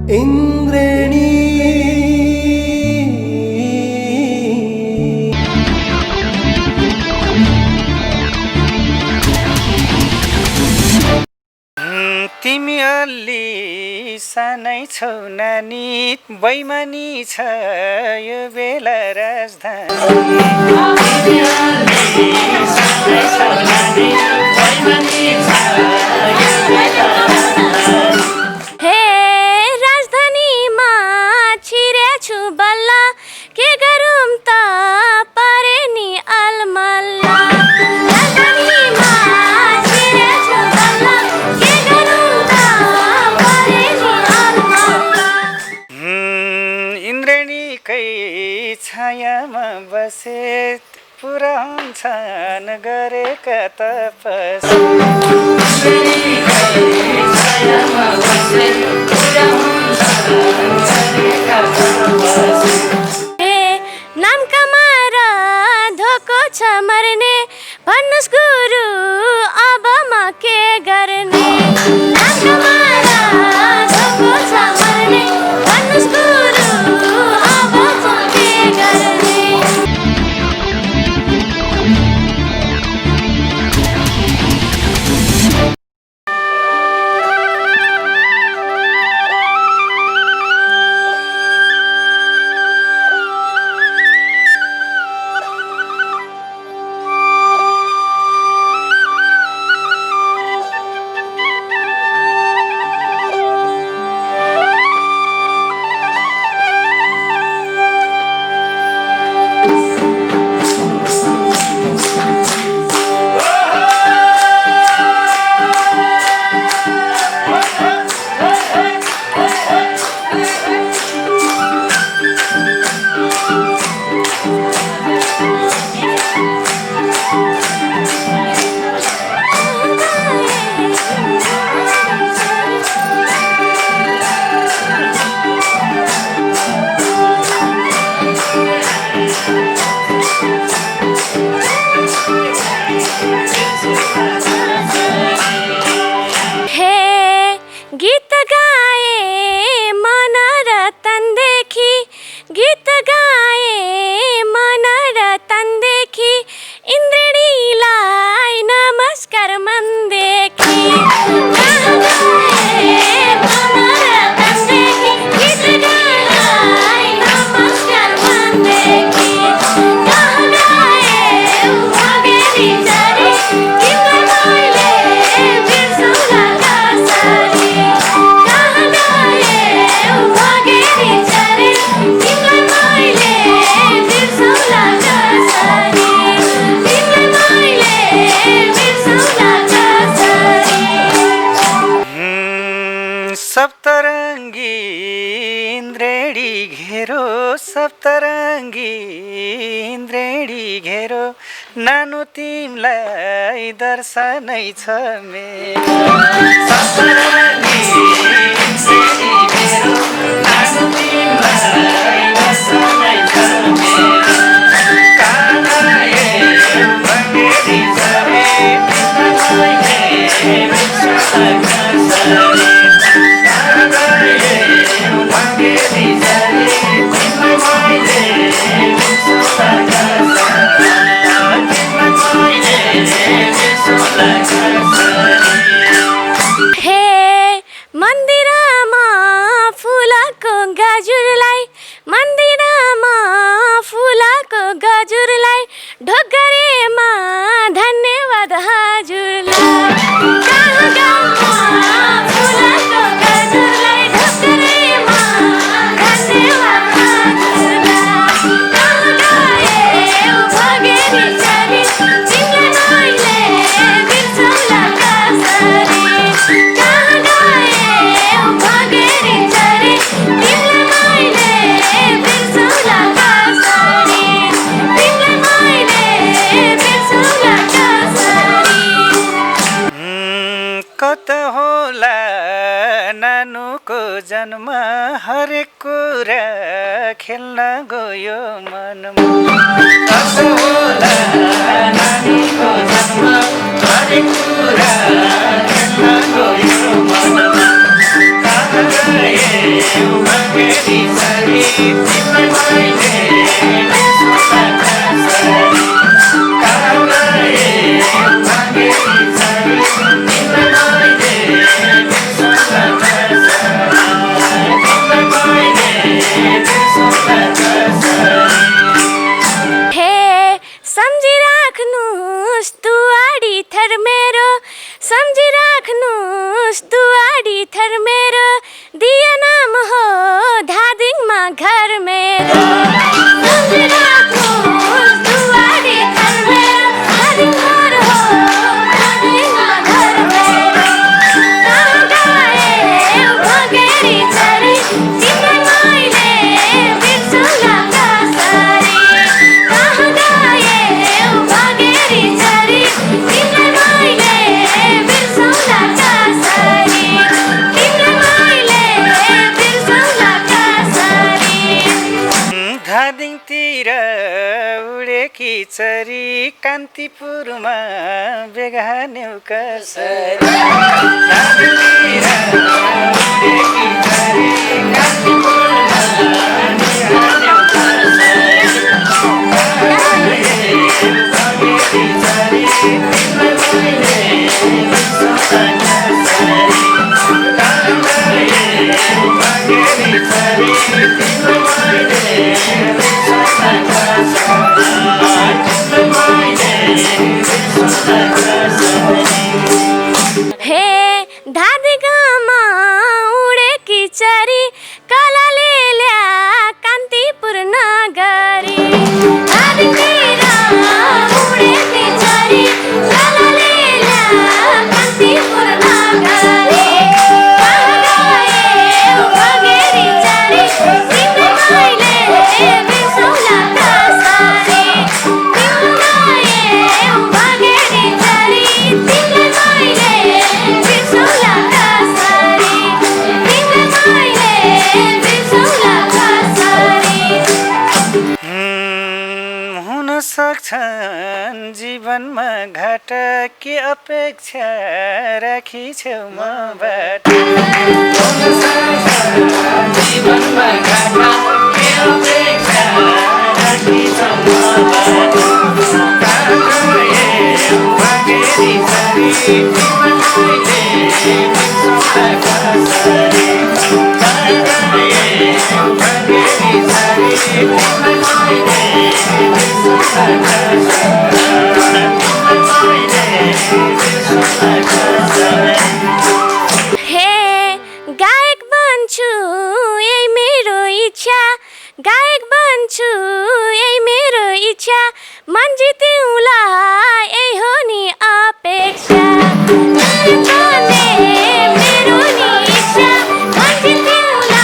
इन्द्रेणी तिमी अलि सानै छौ नानी बैमानी छ यो बेला राजधानी हे राजधानीमा छिरे छु बल्ल के गरौँ त परे नि अलमल्ला राजधानीमा छिरे छु बल्ल के गरौँ त परे नि अलमल्ला इन्द्रेणीकै छायामा बसे पुरा हुन्छन् गरेका तपस्या नाम कमाएर धोको छ मर्ने भन्नुस् गुरु अब म के गर्ने नाम कमाएर धोको छ मर्ने भन्नुस् गुरु अब म के गर्ने गीत गाए मन रतनदेखि गीत गाए मन रतनदेखि इन्द्रेणीलाई नमस्कार मनदेखि सप्तरङ्गी इन्द्रेणी घेरो सप्तरङ्गी इन्द्रेणी घेरो नानु तिमलाई दर्शनै छ मेरो सप्तरङ्गी इन्द्रेणी घेरो नानु तिमलाई दर्शनै छ मेरो कानाए भगेरी चरे तिमीलाई मन्दिरमा फुलको गजुरलाई मन्दिरमा फुलको गजुरलाई ढोकरेमा धन्यवाद हजुरलाई कहाँ गाउँमा फुलको गजुरलाई ढोकरेमा धन्यवाद हजुरलाई कहाँ गए भगेरी चरी तिमीलाई मैले बिर्सौँला कसरी कहाँ गए भगेरी चरी तिमीलाई मैले बिर्सौँला कसरी तिमीलाई मैले बिर्सौँला कसरी कत होला नानुको जन्म हरेक कुरा खेल्न गयो मनमा कत होला नानीको जन्म हरेक कुरा खेल्न गयो मनमा सम्झिराख्नुस् दुवाडी थर मेरो सम्झिराख्नुस् दुवाडी थर मेरो दिया नाम हो धादिङमा घर मेरो सम्झिराख्नुस् दुवाडी थर मेरो धादिङ घर हो धादिङमा घर मेरो कहाँ गए भगेरी चरी तिम्रो मैले बिर्सौँला कसरी कहाँ गए भगेरी चरी तिम्रो मैले बिर्सौँला कसरी तिम्रो मैले बिर्सौँला कसरी धादिङतिर उडेकी चरी कान्तिपुरमा बेगान्यौ कसरी धादिङतिर उडेकी चरी कान्तिपुरमा बेगान्यौ कसरी भगेरी चरी तिम्रो मैले बिर्सौँला कसरी भगेरी चरी तिम्रो मैले बिर्सौँला हे धादिङमा उडेकी चरी कालाले ल्या कान्तिपुर नगरी धादिङतिर उडेकी चरी कालाले ल्या कान्तिपुर नगरी कहाँ गए भगेरी चरी तिम्रो मैले बिर्सौँला कसरी तिम्रो गए भगेरी चरी तिम्रो मैले बिर्सौँला कसरी तिम्रो मैले बिर्सौँला कसरी हुन सक्छन् जीवनमा घाट के अपेक्षा राखी छेउ मबाट हुन सक्छन् जीवनमा घाट के अपेक्षा राखी छेउ मबाट भगेरी चरी तिम्रो मैले बिर्सौँला कसरी भगेरी चरी तिम्रो मैले हे गायक बन्छु यही मेरो इच्छा गायक बन्छु यही मेरो इच्छा मन जितिउँला यही हो नि अपेक्षा गायक बन्ने मेरो नि इच्छा मन जितिउँला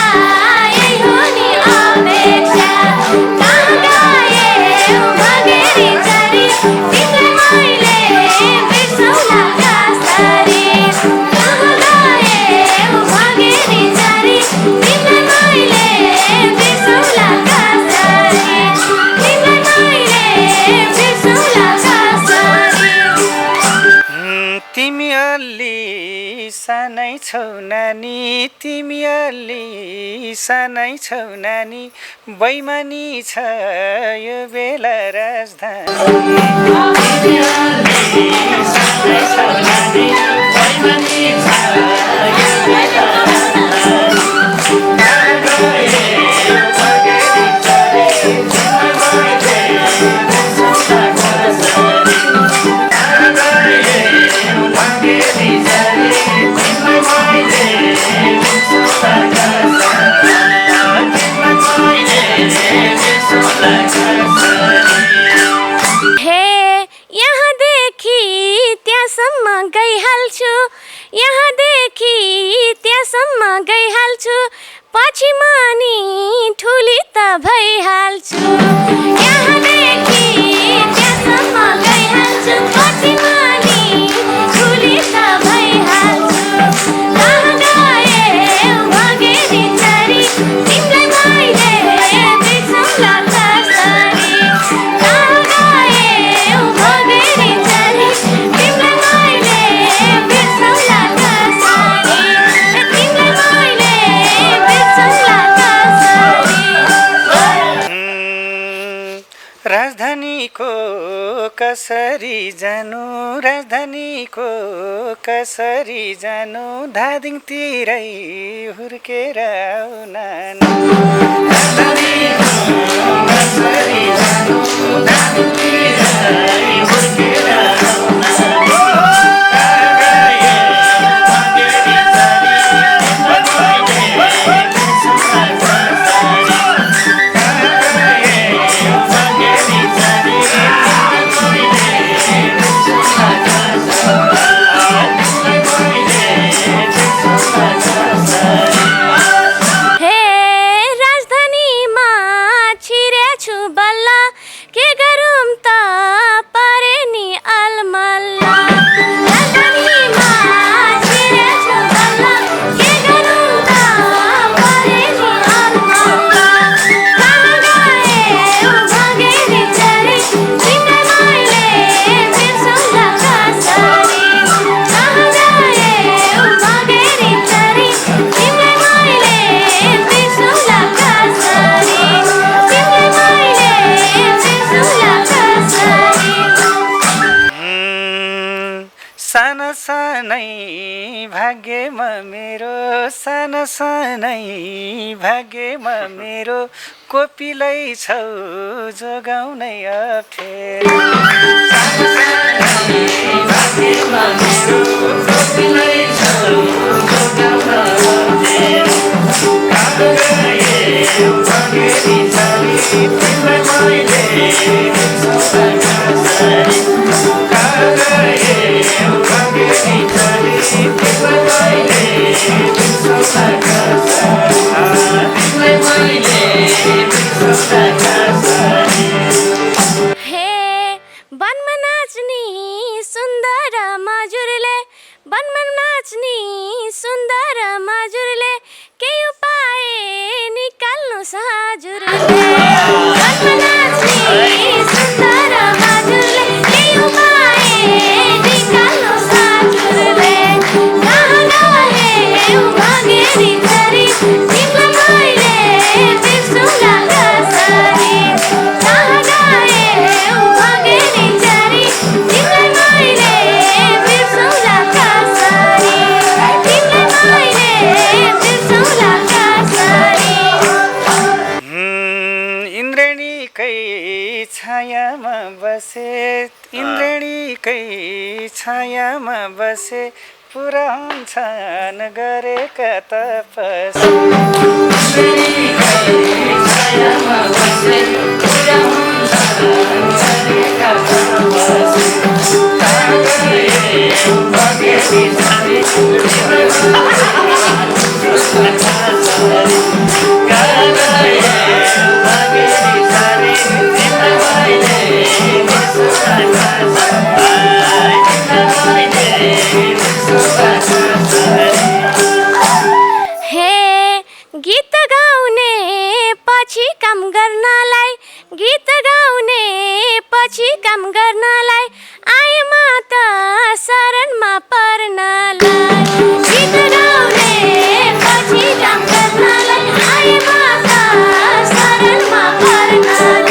यही हो नि अपेक्षा कहाँ गए भगेरी चरी तिम्रो मैले बिर्सौँला कसरी कहाँ गए भगेरी चरी तिम्रो मैले बिर्सौँला कसरी तिम्रो मैले बिर्सौँला कसरी तिमी अलि सानै छौ नानी तिमी अलि सानै छौ नानी बैमानी छ यो बेला राजधानी तिमी अलि सानै छौ नानी बैमानी छ यो बेला राजधानी भगेरी चरी तिम्रो मैले बिर्सौँला कसरी भगेरी चरी तिम्रो मैले बिर्सौँला कसरी हे यहाँदेखि त्यहाँसम्म गइहाल्छु यहाँदेखि त्यहाँसम्म गइहाल्छु राजधानीको कसरी जानु राजधानीको कसरी जानु धादिङतिरै हुर्केर आऊ नानी राजधानीको कसरी जानु धादिङतिरै हुर्केर आऊ नानी साना सानै भाग्यमा मेरो साना सानै भाग्यमा मेरो कोपिलै छौ जोगाउनै अप्ठ्यारो भाग्यमा मेरो कोपिलै छौ जोगाउन अप्ठ्यारो कहाँ गए भाग्यरी छरी तिमीलाई मैले बिर्सौँला कसरी कहाँ गए भाग्यरी छरी तिमीलाई मैले बिर्सौँला कसरी तिमीलाई मैले बिर्सौँला कसरी हे वनमा नाच्ने सुन्दर मजुरले वनमा नाच्ने सुन्दर मजुरले के उपाय निकाल्नुहोस् हजुरले वनमा नाच्ने सुन्दर मजुरले के उपाय निकाल्नुहोस् हजुरले कहाँ गए भागेरी छरी तिमीलाई मैले बिर्सौँला कसरी कहाँ गए भागेरी छरी तिमीलाई मैले बिर्सौँला कसरी तिमीलाई मैले बिर्सौँला कसरी इन्द्रणीकै छायामा बसे इन्द्रणीकै छायामा बसे पुरा हुन्छन् गरेका तपस्या छायामा बसे पुरा हुन्छन् गरेका तपस्या कहाँ गए भाग्यरी छरी कहाँ गए भाग्यरी छरी तिमीलाई मैले बिर्सौँला कसरी तिमीलाई मैले बिर्सौँला कसरी हे गीत गाउने पछि काम गर्नलाई गीत गाउने पछि काम गर्नलाई आए म त शरणमा पर्नलाई गीत गाउने पछि काम गर्नलाई आए म त शरणमा पर्नलाई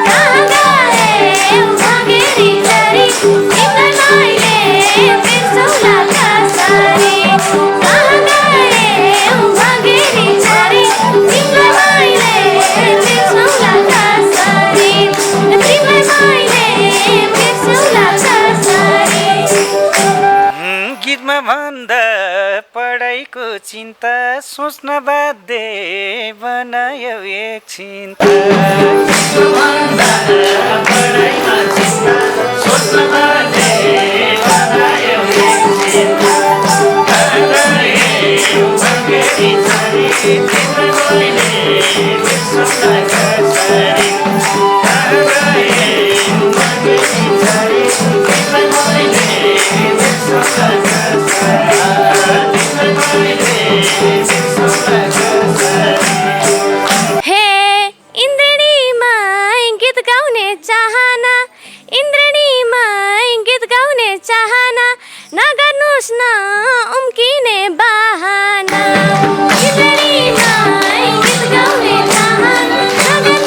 कहाँ गए भागेरी छरी तिमीलाई मैले बिर्सौँला कसरी कहाँ गए भागेरी छरी तिमीलाई मैले बिर्सौँला कसरी तिमीलाई मैले बिर्सौँला कसरी गीतमा भन्दा पढाइको चिन्ता सोच्न बाध्य बनायो एक चिन्ता भन्दा पढाइमा चिन्ता सोच्न बाध्य बनायो एक चिन्ता कहाँ गए भाग्यरी छरी तिमीलाई मैले बिर्सौँला कसरी कहाँ गए भाग्यरी छरी तिमीलाई मैले बिर्सौँला कसरी तिमीलाई मैले बिर्सौँला कसरी हे इन्द्रणीमा गीत गाउने चाहना इन्द्रणीमा गीत गाउने चाहना नगर्नुहोस् न उम्किने बहाना इन्द्रणीमा गीत गाउने चाहना नगर्नुहोस्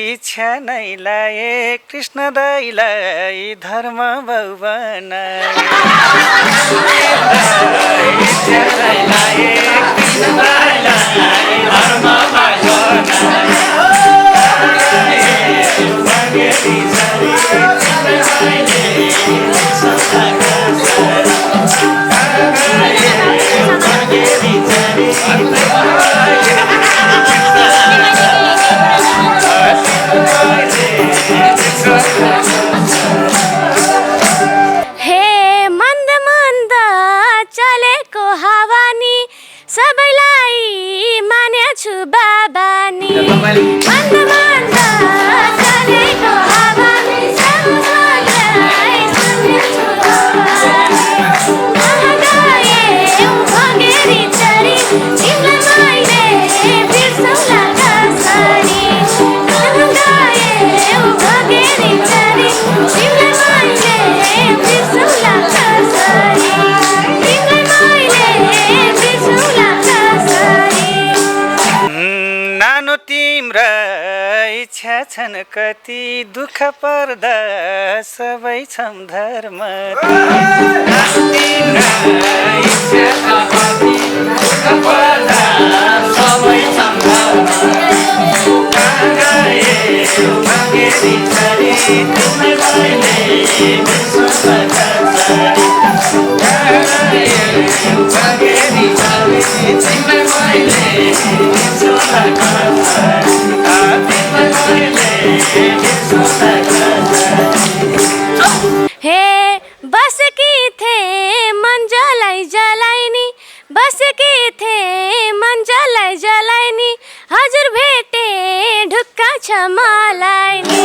इच्छा नै लाए कृष्ण दाइलाई धर्म बाउ बनाए इच्छा नै लाए कृष्ण दाइलाई धर्म बाउ बनाए भगेरी छरी तिमीले संसारका भगेरी छरी हे मन्द मन्द चलेको हावानी सबैलाई मानेछु बाबानी मन्द मन्द चलेको हावानी सबैलाई मानेछु बाबानी कहाँ गए भगेरी चरी तिमीलाई मैले बिर्सौँला कसरी कहाँ गए भगेरी चरी तिमीलाई मैले बिर्सौँला कसरी तिमीलाई मैले बिर्सौँला कसरी नानो तिम्रा इच्छा छन् कति दुःख पर्दा सबै छौँ धर्म तिम्रा इच्छा कति दुःख पर्दा सबै छौँ धर्म कहाँ गए भगेरी छरी तिमीलाई मैले बिर्सौँला कसरी कहाँ गए भगेरी छरी तिमीलाई मैले बिर्सौँला कसरी तिमीलाई मैले बिर्सौँला कसरी हे बसकी थे मन्जलाई जलाइनी बसकी थे मन्जलाई जलाइनी हजुर भेटे ढुक्का छ मलाई नि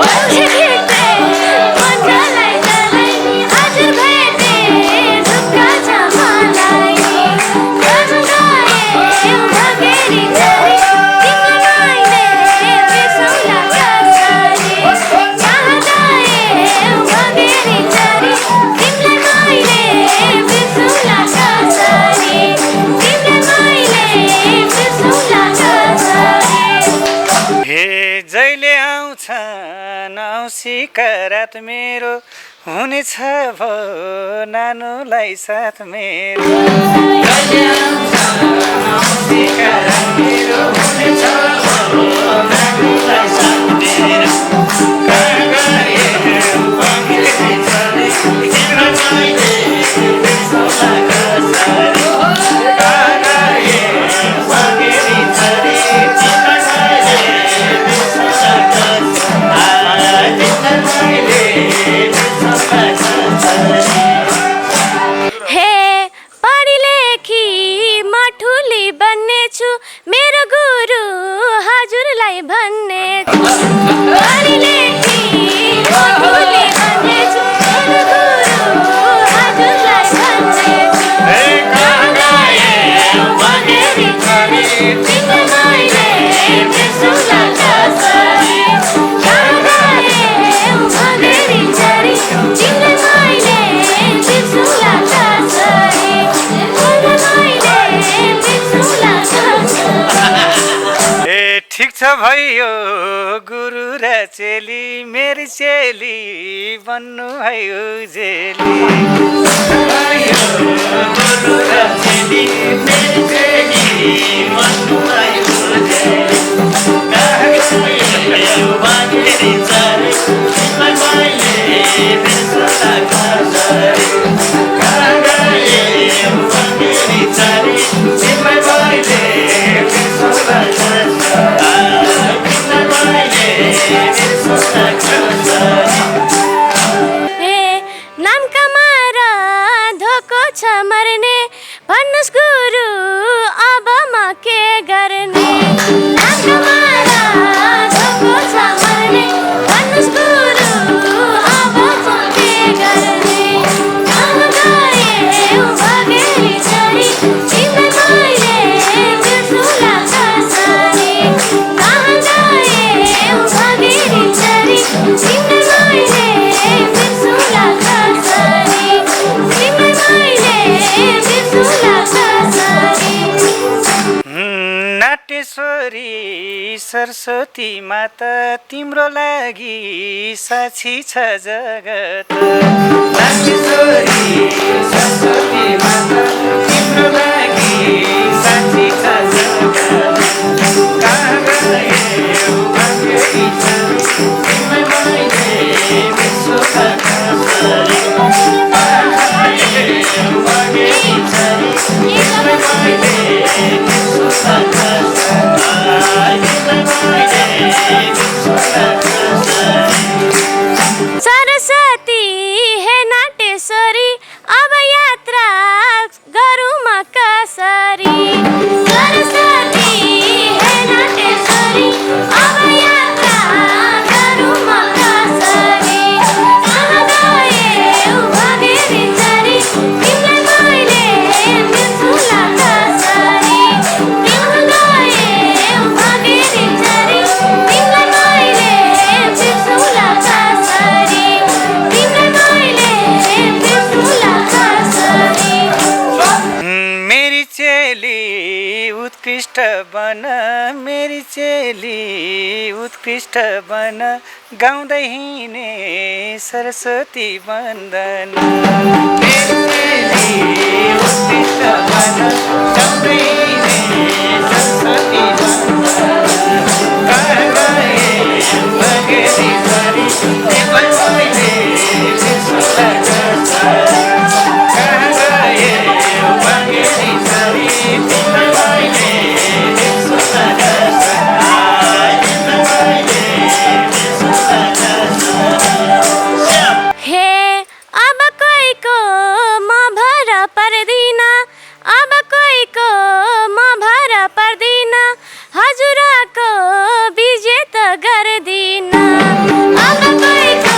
बसकी थे मन्जलाई जलाइनी हजुर भेटे ढुक्का छ मलाई नि कहाँ गए भगेरी चरी तिमीलाई मैले बिर्सौँला कसरी कहाँ गए भगेरी चरी तिमीलाई मैले बिर्सौँला कसरी तिमीलाई मैले बिर्सौँला कसरी हे जहिले आउँछन् औँसीका रात मेरो हुनेछ भो नानुलाई साथ मेरो हे पढी लेखी म ठुली बन्नेछु मेरो गुरु हजुरलाई भन्नेछु पढी लेखी म ठुली बन्नेछु मेरो गुरु हजुरलाई भन्नेछु कहाँ गए भगेरी चरी तिमीलाई मैले बिर्सौँला कसरी कहाँ गए भगेरी चरी तिमीलाई मैले बिर्सौँला कसरी तिमीलाई मैले बिर्सौँला कसरी ए ठिक छ भयो गुरु र चेली मेरी चेली बन्नु है उजेली गुरु र चेली मेरी चेली बन्नु है उजेली कहाँ गए भगेरी चरी तिमीलाई मैले बिर्सौँला कसरी कहाँ गए भगेरी चरी तिमीलाई मैले बिर्सौँला ए नाम कमाएर धोको छ मर्ने भन्नुहोस् गुरु अब म के गर्ने नाम कमाएर धोको छ मर्ने भन्नुहोस् गुरु अब म के गर्ने सरस्वती माता तिम्रो लागि साक्षी छ जगत नागेश्वरी सरस्वती माता तिम्रो लागि साक्षी छ जगत कहाँ गयौ भाग्यकी छोरी तिमीलाई मैले विश्वका कसरी कहाँ गयौ भाग्यकी छोरी तिमीलाई मैले विश्वका सरस्वती हे नाट्यश्वरी अब यात्रा गरौँ म कसरी सरस्वती हे नाट्यश्वरी अब यात्रा गरौँ म कसरी कहाँ गयौ भागेरी चरी तिमीलाई मैले बिर्सुला कसरी कहाँ गयौ भागेरी चरी तिमीलाई मैले बिर्सुला कसरी तिमीलाई मैले बिर्सुला कसरी मेरी चेली उत्कृष्ट बन मेरी चेली उत्कृष्ट बन गाउँदै हिँडे सरस्वती वन्दन मेरी चेली उत्कृष्ट बन गाउँदै हिँडे सरस्वती वन्दन कहाँ गए भागेरी छोरी तिमीलाई मैले बिर्सुला कसरी कहाँ गए भागेरी छोरी तिमीलाई मैले बिर्सुला कसरी हे अब कोहीको म भर पर्दिन अब कोहीको म भर पर्दिन हजुरको विजेत गर्दिन अब कोहीको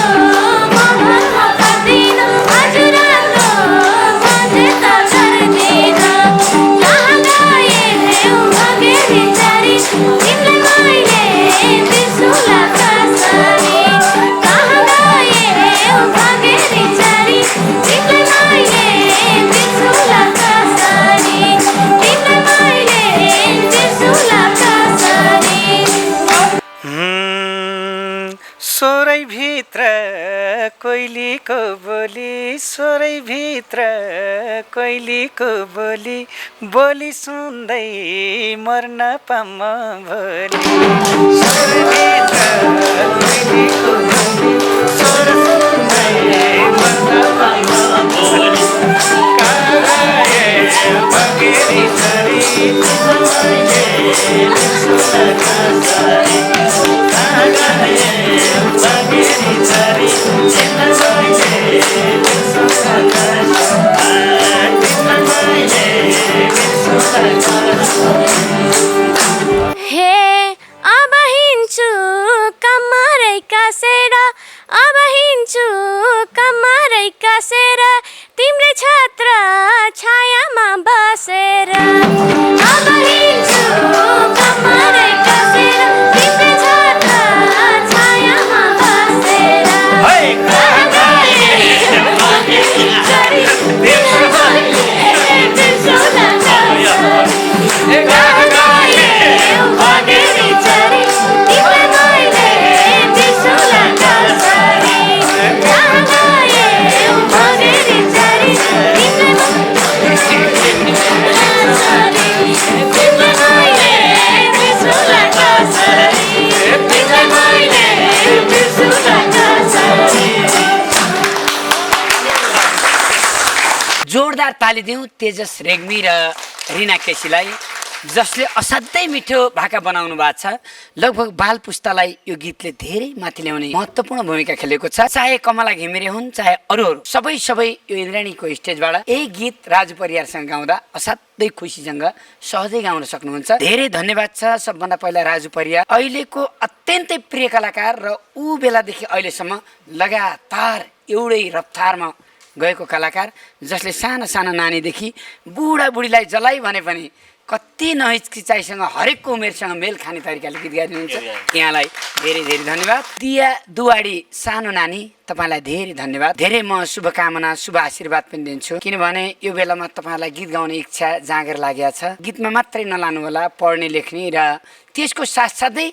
म भर पर्दिन हजुरको विजेत गर्दिन कहाँ गयौ भागेरी चरी तिमीलाई मैले बिर्सुला कसरी कहाँ गयौ भागेरी चरी तिमीलाई मैले बिर्सुला कसरी तिमीलाई मैले बिर्सुला कसरी सोरै भित्र कोइलीको बोली सोरै भित्र कोइलीको बोली बोली सुन्दै मर्न पाम भोलि सोरै भित्र कोइलीको बोली स्वर सुन्दै मर्न पाम भोलि कहाँ गयौ भागेरी छोरी तिमीलाई मैले बिर्सुला कसरी कहाँ गयौ भागेरी छोरी तिमीलाई मैले बिर्सुला कसरी तिमीलाई मैले बिर्सुला कसरी हे अब हिँड्छु कम्मरै कसेर अब हिँड्छु कम्मरै कसेर तिम्रै छत्र छायामा बसेर अब हिँड्छु कम्मरै कसेर तिम्रै छत्र छायामा बसेर कहाँ गयौ भागेरी छोरी तिमीलाई मैले बिर्सुला कसरी कहाँ गयौ भागेरी छोरी तिमीलाई मैले बिर्सुला कसरी कहाँ गयौ भागेरी छोरी तिमीलाई मैले बिर्सुला कसरी तिमीलाई मैले बिर्सुला कसरी जोरदार ताली दिउँ तेजस रेग्मी र रिना केसीलाई जसले असाध्यै मिठो भाका बनाउनु भएको छ। लगभग बाल पुस्तालाई यो गीतले धेरै माथि ल्याउने महत्त्वपूर्ण भूमिका खेलेको छ। चाहे कमला घिमिरे हुन् चाहे अरूहरू सबै यो इन्द्राणीको स्टेजबाट यही गीत राजु परियारसँग गाउँदा असाध्यै खुसीसँग सहजै गाउन सक्नुहुन्छ। धेरै धन्यवाद छ सबभन्दा पहिला राजु परियार, अहिलेको अत्यन्तै प्रिय कलाकार र ऊ बेलादेखि अहिलेसम्म लगातार एउटै रफ्तारमा गएको कलाकार जसले साना साना नानीदेखि बुढाबुढीलाई जलाई भने पनि कति नहिचकिचाइसँग हरेकको उमेरसँग मेल खाने तरिकाले गीत गाइदिनुहुन्छ। यहाँलाई धेरै धेरै धन्यवाद। दिया दुवाडी सानो नानी तपाईँलाई धेरै धन्यवाद। धेरै म शुभकामना शुभ आशीर्वाद पनि दिन्छु, किनभने यो बेलामा तपाईँलाई गीत गाउने इच्छा जाँगर लागेको छ। गीतमा मात्रै नलानु होला, पढ्ने लेख्ने र त्यसको साथसाथै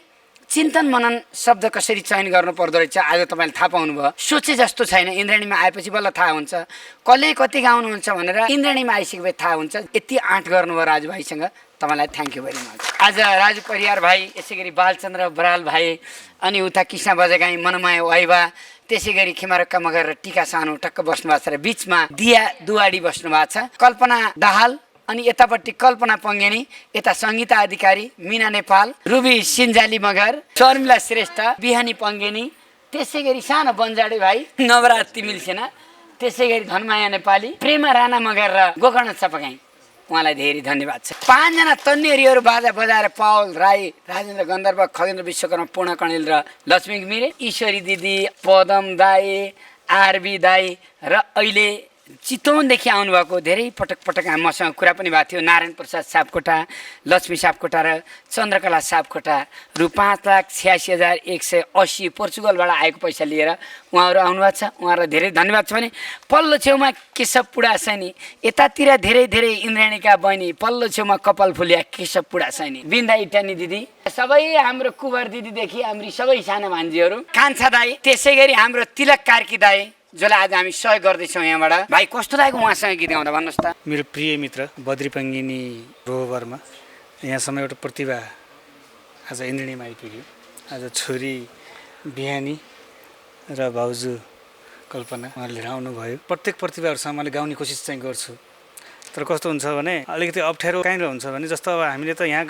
चिन्तन मनन शब्द कसरी चयन गर्नु पर्दो रहेछ आज तपाईँले थाहा पाउनुभयो। सोचे जस्तो छैन, इन्द्रणीमा आएपछि बल्ल थाहा हुन्छ कसले कति गाउनुहुन्छ भनेर इन्द्रणीमा आइसकेपछि थाहा हुन्छ। यति आँट गर्नुभयो राजु भाइसँग, तपाईँलाई थ्याङ्क यू भेरी मच। आज राजु परियार भाइ, यसै गरी बालचन्द्र बराल भाइ, अनि उता कृष्ण बजेगाई मनमाया वाइवा, त्यसै गरी खेमारक्का मगर र टिका सानो टक्क बस्नु भएको छ र बिचमा दिया दुवाडी बस्नु भएको छ, कल्पना दाहाल, अनि यतापट्टि कल्पना पङ्गेनी, यता सङ्गीता अधिकारी, मिना नेपाल, रुबी सिन्जाली मगर, शर्मिला श्रेष्ठ, बिहानी पङ्गेनी, त्यसै गरी सानो बन्जाडे भाइ नवराज तिमिल सेना, त्यसै गरी धनमाया नेपाली, प्रेमा राणा मगर र गोकर्ण चपगाई, उहाँलाई धेरै धन्यवाद छ। 5 जना तन्नेरीहरू बाजा बजाएर पावल राई, राजेन्द्र गन्धर्व, खगेन्द्र विश्वकर्मा, पूर्ण कणेल र लक्ष्मी घिमिरे, ईश्वरी दिदी, पदम दाई, आरबी दाई र अहिले चितवनदेखि आउनुभएको धेरै पटक मसँग कुरा पनि भएको थियो नारायण प्रसाद सापकोटा, लक्ष्मी सापकोटा र चन्द्रकला सापकोटा, रु 5,86,180 पोर्चुगलबाट आएको पैसा लिएर उहाँहरू आउनुभएको छ। उहाँहरूलाई धेरै धन्यवाद छ भने पल्लो छेउमा केशव पुडासैनी, यतातिर धेरै इन्द्राणीका बहिनी, पल्लो छेउमा कपाल फुलिया केशव पुडासैनी, बिन्दा इटानी दिदी, सबै हाम्रो कुवर दिदीदेखि हाम्री सबै साना भान्जीहरू, कान्छा दाई, त्यसै गरी हाम्रो तिलक कार्की दाई जसलाई आज हामी सहयोग गर्दैछौँ यहाँबाट। भाइ कस्तो लाग्यो उहाँसँग गीत गाउँदा भन्नुहोस् त। मेरो प्रिय मित्र बद्री पङ्गिनी रोभरमा यहाँसम्म एउटा प्रतिभा आज इन्द्रणीमा आइपुग्यो। आज छोरी बिहानी र भाउजू कल्पना उहाँले लिएर आउनुभयो। प्रत्येक प्रतिभाहरूसँग मैले गाउने कोसिस चाहिँ गर्छु, तर कस्तो हुन्छ भने अलिकति अप्ठ्यारो कहीँनिर हुन्छ भने जस्तो अब हामीले त यहाँ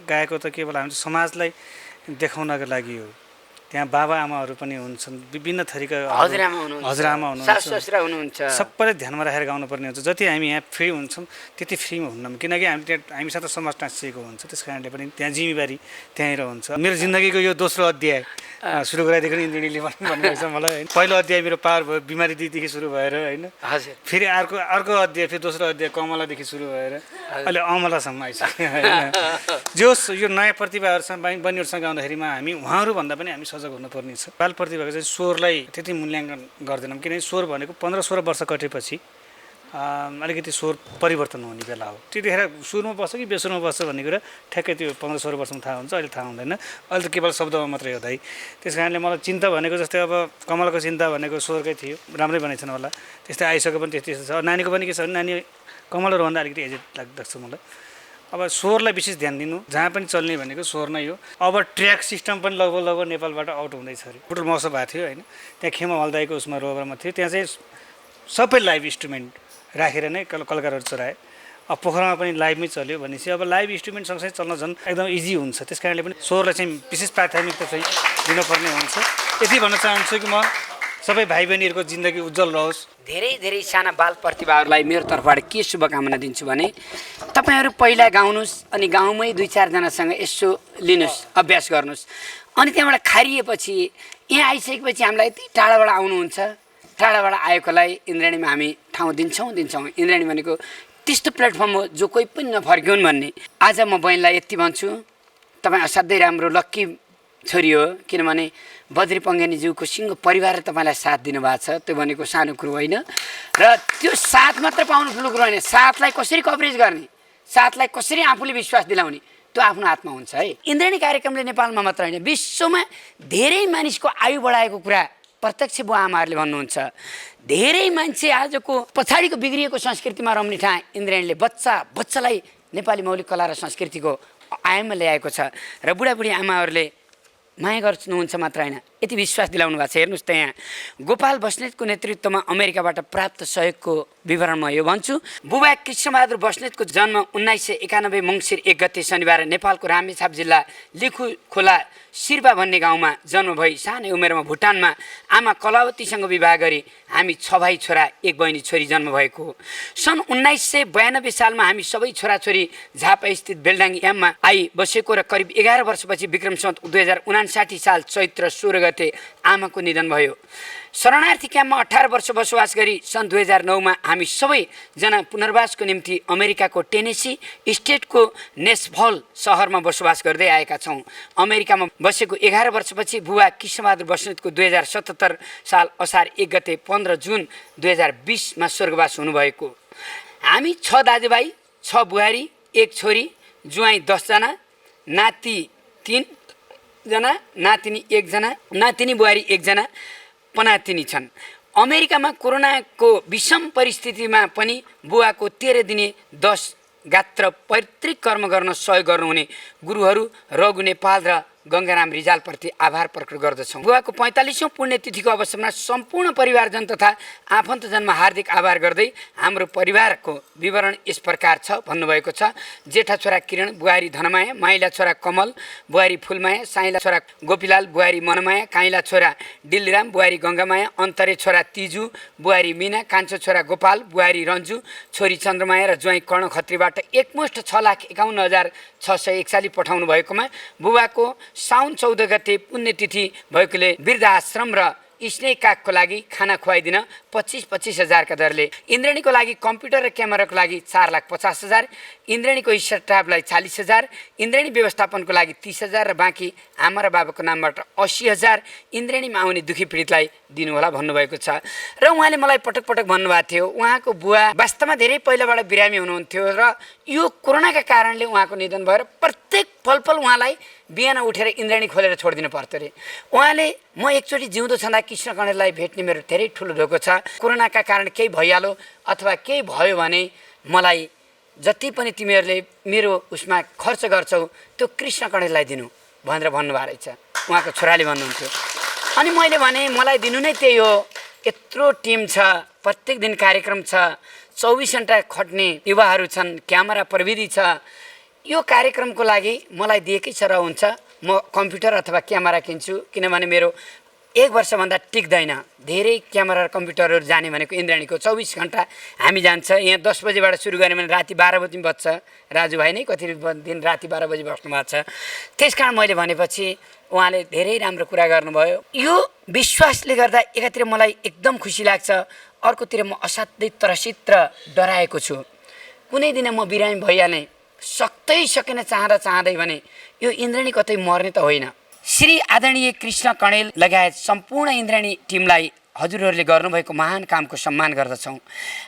गाएको त केवल हामीले समाजलाई देखाउनको लागि हो। त्यहाँ बाबा आमाहरू पनि हुन्छन्, विभिन्न थरीका हजुरआमा हुनुहुन्छ, सबैलाई ध्यानमा राखेर गाउनुपर्ने हुन्छ। जति हामी यहाँ फ्री हुन्छौँ त्यति फ्रीमा हुन्नौँ, किनकि हामी त्यहाँ हामीसँग त समाज टाँसिएको हुन्छ, त्यस कारणले पनि त्यहाँ जिम्मेवारी त्यहीँनिर हुन्छ। मेरो जिन्दगीको यो दोस्रो अध्याय सुरु गराइदिएको इन्द्रणीले भन्नुभएको छ मलाई। पहिलो अध्याय मेरो पावर भयो बिमारी दिदीदेखि सुरु भएर होइन, फेरि अर्को अध्याय फेरि दोस्रो अध्याय कमलादेखि सुरु भएर अहिले अमलासम्म आइसक्यो होइन। जोस यो नयाँ प्रतिभाहरूसँग बहिनीहरूसँग गाउँदाखेरिमा हामी उहाँहरूभन्दा पनि हामी सजग हुनुपर्ने छ। बाल प्रतिभाको चाहिँ स्वरलाई त्यति मूल्याङ्कन गर्दैनौँ, किनकि स्वर भनेको 15-16 वर्ष कटेपछि अलिकति स्वर परिवर्तन हुने बेला हो। त्यतिखेर सुरमा बस्छ कि बेसुरमा बस्छ भन्ने कुरा ठ्याक्कै त्यो 15-16 वर्षमा थाहा हुन्छ, अहिले थाहा हुँदैन। अहिले त केवल शब्दमा मात्रै हो दाइ। त्यस कारणले मलाई चिन्ता भनेको जस्तै अब कमलको चिन्ता भनेको स्वरकै थियो, राम्रै भनेछन् होला, त्यस्तै आइसक्यो पनि त्यस्तै छ। नानीको पनि के छ भने नानी कमलहरूभन्दा अलिकति एजेड लाग्दछ मलाई। अब स्वरलाई विशेष ध्यान दिनु, जहाँ पनि चल्ने भनेको स्वर नै हो। अब ट्र्याक सिस्टम पनि लगभग नेपालबाट आउट हुँदैछ अरे, टोटल महोत्सव भएको थियो होइन, त्यहाँ खेमा हल्दाईको उसमा रोभरमा थियो, त्यहाँ चाहिँ सबै लाइभ इन्स्ट्रुमेन्ट राखेर नै कलाकारहरू चलाए। अब पोखरामा पनि लाइभमै चल्यो भनेपछि अब लाइभ इन्स्ट्रुमेन्ट सँगसँगै चल्न झन् एकदम इजी हुन्छ। त्यस कारणले पनि स्वरलाई चाहिँ विशेष प्राथमिकता चाहिँ दिनुपर्ने हुन्छ। यति भन्न चाहन्छु कि म सबै भाइ बहिनीहरूको जिन्दगी उज्जवल रहोस्। धेरै साना बाल प्रतिभाहरूलाई मेरो तर्फबाट के शुभकामना दिन्छु भने तपाईँहरू पहिला गाउनुहोस्, अनि गाउँमै 2-4 जनासँग यसो लिनुहोस्, अभ्यास गर्नुहोस्, अनि त्यहाँबाट खारिएपछि यहाँ आइसकेपछि हामीलाई यति टाढाबाट आउनुहुन्छ, टाढाबाट आएकोलाई इन्द्राणीमा हामी ठाउँ दिन्छौँ। इन्द्राणी भनेको त्यस्तो प्लेटफर्म हो जो कोही पनि नफर्क्यौन् भन्ने। आज म बहिनीलाई यति भन्छु, तपाईँ असाध्यै राम्रो लक्की छोरी हो, किनभने बद्री पङ्गेनीज्यूको सिङ्गो परिवारले तपाईँलाई साथ दिनुभएको छ, त्यो भनेको सानो कुरो होइन। र त्यो साथ मात्र पाउनु ठुलो कुरो होइन, साथलाई कसरी कभरेज गर्ने, साथलाई कसरी आफूले विश्वास दिलाउने, त्यो आफ्नो हातमा हुन्छ है। इन्द्राणी कार्यक्रमले नेपालमा मात्र होइन विश्वमा धेरै मानिसको आयु बढाएको कुरा प्रत्यक्ष बुवा आमाहरूले भन्नुहुन्छ। धेरै मान्छे आजको पछाडिको बिग्रिएको संस्कृतिमा रम्ने ठाउँ इन्द्राणीले बच्चालाई नेपाली मौलिक कला र संस्कृतिको आयाममा ल्याएको छ। र बुढाबुढी आमाहरूले माया गर्नुहुन्छ मात्र होइन, यति विश्वास दिलाउनु भएको छ। हेर्नुहोस् त यहाँ गोपाल बस्नेतको नेतृत्वमा अमेरिकाबाट प्राप्त सहयोगको विवरण म यो भन्छु। बुबा कृष्णबहादुर बस्नेतको जन्म 1991 मङ्सिर 1 गते शनिबार नेपालको रामेछाप जिल्ला लिखु खोला शिर्पा भन्ने गाउँमा जन्म भई सानै उमेरमा भुटानमा आमा कलावतीसँग विवाह गरी हामी 6 भाइ छोरा 1 बहिनी छोरी जन्म भएको हो। सन् 1992 सालमा हामी सबै छोराछोरी झापा स्थित बेलडाङ्गी क्याम्पमा आई बसेको र करिब 11 वर्षपछि विक्रम सम्वत 2059 साल चैत्र 16 गते आमाको निधन भयो। शरणार्थी क्याम्पमा 18 वर्ष बसोबास गरी सन् 2009मा हामी सबैजना पुनर्वासको निम्ति अमेरिकाको टेनेसी स्टेटको नेसभल सहरमा बसोबास गर्दै आएका छौँ। अमेरिकामा बसेको 11 वर्षपछि बुबा कृष्णबहादुर बस्नेतको 2077 साल असार 1 गते 15 जुन 2020मा स्वर्गवास हुनुभएको। हामी 6 दाजुभाइ, 6 बुहारी, 1 छोरी, जुवाई 10 जना, नाति 3 जना नातिनी 1 जना, नातिनी बुहारी 1 जना, पनातिनी छन्। अमेरिकामा कोरोनाको विषम परिस्थितिमा पनि बुवाको 13 दिने 10 गात्र पैतृक कर्म गर्न सहयोग गर्नुहुने गुरुहरू रघु नेपाल र गङ्गाराम रिजालप्रति आभार प्रकट गर्दछौँ। बुवाको 45औँ पुण्यतिथिको अवसरमा सम्पूर्ण परिवारजन तथा आफन्तजनमा हार्दिक आभार गर्दै हाम्रो परिवारको विवरण यस प्रकार छ भन्नुभएको छ। जेठा छोरा किरण, बुहारी धनमाया, माइला छोरा कमल, बुहारी फुलमाया, साइला छोरा गोपीलाल, बुहारी मनमाया, काइला छोरा डिल्लीराम, बुहारी गङ्गामाया, अन्तरे छोरा तिजु, बुहारी मिना, कान्छो छोरा गोपाल, बुहारी रन्जु, छोरी चन्द्रमाया र ज्वाइँ कर्ण खत्रीबाट एकमुष्ट 6,51,641 पठाउनु भएकोमा बुबाको साउन 14 गते पुण्यतिथि भएकोले वृद्धाश्रम र स्नेह कागको लागि खाना खुवाइदिन 25-25 हजारका दरले, इन्द्रेणीको लागि कम्प्युटर र क्यामेराको लागि 4,50,000, इन्द्रेणीको स्टाफलाई 40,000, इन्द्रेणी व्यवस्थापनको लागि 30,000 र बाँकी आमा र बाबाको नामबाट 80,000 इन्द्रेणीमा आउने दुखी पीडितलाई दिनुहोला भन्नुभएको छ। र उहाँले मलाई पटक पटक भन्नुभएको थियो उहाँको बुवा वास्तवमा धेरै पहिलाबाट बिरामी हुनुहुन्थ्यो र यो कोरोनाका कारणले उहाँको निधन भएर प्रत्येक पल उहाँलाई बिहान उठेर इन्द्रेणी खोलेर छोडिदिनु पर्थ्यो अरे। उहाँले म एकचोटि जिउँदो छँदा कृष्ण कणेललाई भेट्ने मेरो धेरै ठुलो ढोको छ, कोरोनाका कारण केही भइहाल्यो अथवा केही भयो भने मलाई जति पनि तिमीहरूले मेरो उसमा खर्च गर्छौ त्यो कृष्ण कणेललाई दिनु भनेर भन्नुभएको रहेछ, उहाँको छोराले भन्नुहुन्थ्यो। अनि मैले भने मलाई दिनु नै त्यही हो, यत्रो टिम छ, प्रत्येक दिन कार्यक्रम छ, 24 घण्टा खट्ने युवाहरू छन्, क्यामेरा प्रविधि छ, यो कार्यक्रमको लागि मलाई दिएकै छ र हुन्छ म कम्प्युटर अथवा क्यामेरा किन्छु, किनभने मेरो 1 वर्षभन्दा टिक्दैन। धेरै क्यामेरा र कम्प्युटरहरू जाने भनेको इन्द्राणीको 24 घण्टा हामी जान्छ। यहाँ 10 बजेबाट सुरु गऱ्यो भने राति 12 बजी बज्छ। राजुभाइ नै कति दिन राति 12 बजी बस्नु भएको छ। त्यसकारण मैले भनेपछि उहाँले धेरै राम्रो कुरा गर्नुभयो। यो विश्वासले गर्दा एकातिर मलाई एकदम खुसी लाग्छ, अर्कोतिर म असाध्यै त्रसित र डराएको छु। कुनै दिन म बिरामी भइहालेँ, सकेन चाहँदै भने यो इन्द्रेणी कतै मर्ने त होइन। श्री आदरणीय कृष्ण कणेल लगायत सम्पूर्ण इन्द्रेणी टिमलाई हजुरहरूले गर्नुभएको महान कामको सम्मान गर्दछौँ।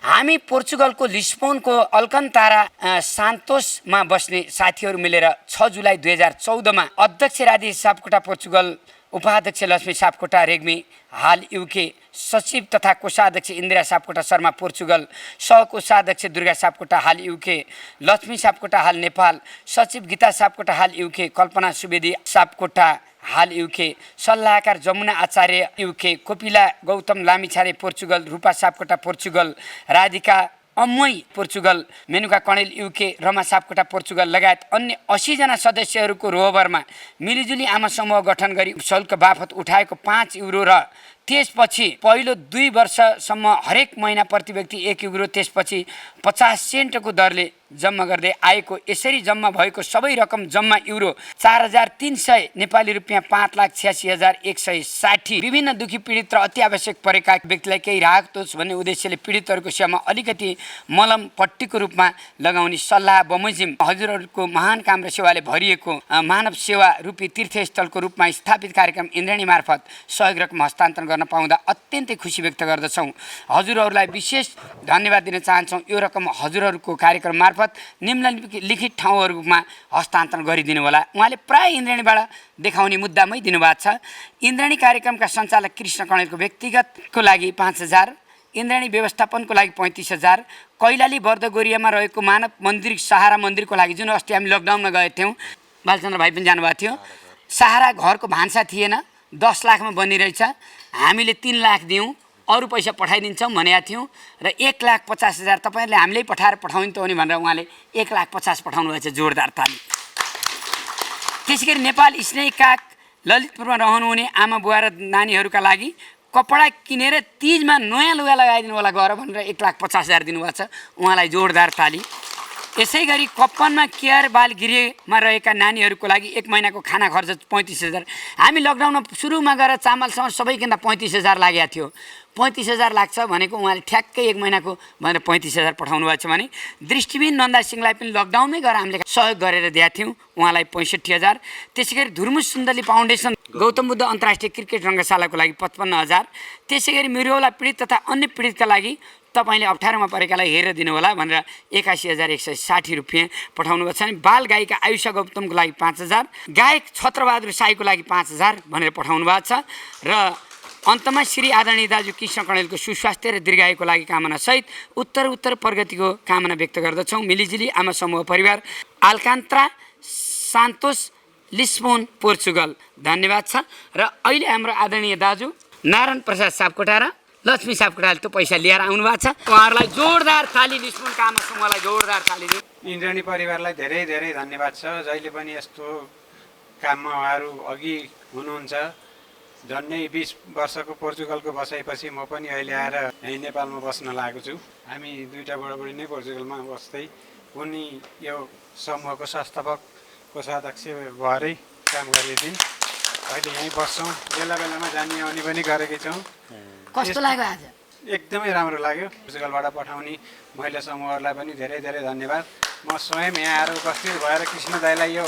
हामी पोर्चुगलको लिस्बोनको अल्कन्तारा सान्तोसमा बस्ने साथीहरू मिलेर 6 जुलाई 2014मा अध्यक्ष राधे सापकोटा पोर्चुगल, उपाध्यक्ष लक्ष्मी सापकोटा रेग्मी हाल युके, सचिव तथा कोषाध्यक्ष इन्दिरा सापकोटा शर्मा पोर्चुगल, सहकोषाध्यक्ष दुर्गा सापकोटा हाल युके, लक्ष्मी सापकोटा हाल नेपाल, सचिव गीता सापकोटा हाल युके, कल्पना सुवेदी सापकोटा हाल युके, सल्लाहकार जमुना आचार्य युके, कोपिला गौतम लामिछारे पोर्चुगल, रूपा सापकोटा पोर्चुगल, राधिका अम्मई पोर्चुगल, मेनुका कणेल युके, रमा सापकोटा पोर्चुगल लगायत अन्य 80 जना सदस्यहरूको रोहबरमा मिलिजुली आमा समूह गठन गरी शुल्क बापत उठाएको 5 युरो र त्यसपछि पहिलो 2 वर्षसम्म हरेक महिना प्रति व्यक्ति 1 युरो, त्यसपछि 50 सेन्टको दरले जम्मा गर्दै आएको। यसरी जम्मा भएको सबै रकम जम्मा युरो 4,300 नेपाली रुपियाँ 5,86,160 विभिन्न दुखी पीडित र अति आवश्यक परेका व्यक्तिलाई केही राहत होस् भन्ने उद्देश्यले पीडितहरूको सेवामा अलिकति मलम पट्टीको रूपमा लगाउने सल्लाह बमोजिम हजुरहरूको महान काम र सेवाले भरिएको मानव सेवा रूपी तीर्थस्थलको रूपमा स्थापित कार्यक्रम इन्द्रेणी मार्फत सहयोग रकम हस्तान्तरण गर्न पाउँदा अत्यन्तै खुसी व्यक्त गर्दछौँ। हजुरहरूलाई विशेष धन्यवाद दिन चाहन्छौँ। यो रकम हजुरहरूको कार्यक्रम मार्फत निम्नलिखित ठाउँहरूमा हस्तान्तरण गरिदिनु होला। उहाँले प्राय इन्द्रेणीबाट देखाउने मुद्दामै दिनुभएको छ। इन्द्रेणी कार्यक्रमका सञ्चालक कृष्ण कणेलको व्यक्तिगतको लागि 5,000, इन्द्रेणी व्यवस्थापनको लागि 35,000, कैलाली बर्दगोरियामा रहेको मानव मन्दिर सहारा मन्दिरको लागि जुन अस्ति हामी लकडाउनमा गएको थियौँ, बालचन्द्र भाइ पनि जानुभएको थियो, सहारा घरको भान्सा थिएन, 10 लाखमा बनिरहेछ, हामीले 3 लाख दियौँ, अरू पैसा पठाइदिन्छौँ भनेका थियौँ र 1,50,000 तपाईँहरूले हामीले पठाएर पठाउनु त हो नि भनेर उहाँले 1,50,000 पठाउनु भएको छ। जोरदार ताली। त्यसै गरी नेपाल स्नेह काग ललितपुरमा रहनुहुने आमा बुवा र नानीहरूका लागि कपडा किनेर तीजमा नयाँ लुगा लगाइदिनु होला गएर भनेर 1,50,000 दिनुभएको छ, उहाँलाई जोरदार ताली। यसै गरी कप्पनमा केयर बाल गृहमा रहेका नानीहरूको लागि 1 महिनाको खाना खर्च 35,000। हामी लकडाउनमा सुरुमा गएर चामलसँग सबै किन्दा 35,000 लागेको थियो। 35,000 लाग्छ भनेको उहाँले ठ्याक्कै 1 महिनाको भनेर 35,000 पठाउनु भएको छ भने दृष्टिबिन नन्दा सिंहलाई पनि लकडाउनमै गएर हामीले सहयोग गरेर दिएका थियौँ, उहाँलाई 65,000। त्यसै गरी धुर्मुस सुन्दली फाउन्डेसन गौतम बुद्ध अन्तर्राष्ट्रिय क्रिकेट रङ्गशालाको लागि 55,000। त्यसै गरी मृगौला पीडित तथा अन्य पीडितका लागि तपाईँले अप्ठ्यारोमा परेकालाई हेरेर दिनुहोला भनेर 81,160 रुपियाँ पठाउनु भएको छ। अनि बाल गायिका आयुषा गौतमको लागि 5,000, गायक छत्रबहादुर साईको लागि 5,000 भनेर पठाउनु भएको छ। र अन्तमा श्री आदरणीय दाजु कृष्ण कणेलको सुस्वास्थ्य र दीर्घायुको लागि कामनासहित उत्तर प्रगतिको कामना व्यक्त गर्दछौँ। मिलिजुली आमा समूह परिवार, आल्कान्त्रा सान्तोस, लिस्बोन, पोर्चुगल। धन्यवाद छ। र अहिले हाम्रो आदरणीय दाजु नारायण प्रसाद सापकोटा र लक्ष्मी सापकोटाले त्यो पैसा लिएर आउनु भएको छ। उहाँहरूलाई जोरदार ताली, लिस्बोनको आमा समूहलाई जोरदार ताली दिउँ। इन्द्रणी परिवारलाई धेरै धेरै धन्यवाद छ। जहिले पनि यस्तो काममा उहाँहरू अघि हुनुहुन्छ। झन्डै 20 वर्षको पोर्चुगलको बसाइपछि म पनि अहिले आएर यहीँ नेपालमा बस्न लागेको छु। हामी दुईवटा बुढाबुढी नै पोर्चुगलमा बस्दै उनी यो समूहको संस्थापक कोषाध्यक्ष भएरै काम गरेको थियौँ। अहिले यहीँ बस्छौँ, बेला बेलामा जाने आउने पनि गरेकै छौँ। कस्तो लाग्यो आज? एकदमै राम्रो लाग्यो। पोर्चुगलबाट पठाउने महिला समूहहरूलाई पनि धेरै धेरै धन्यवाद। म स्वयं यहाँ आएर उपस्थित भएर कृष्ण दाईलाई यो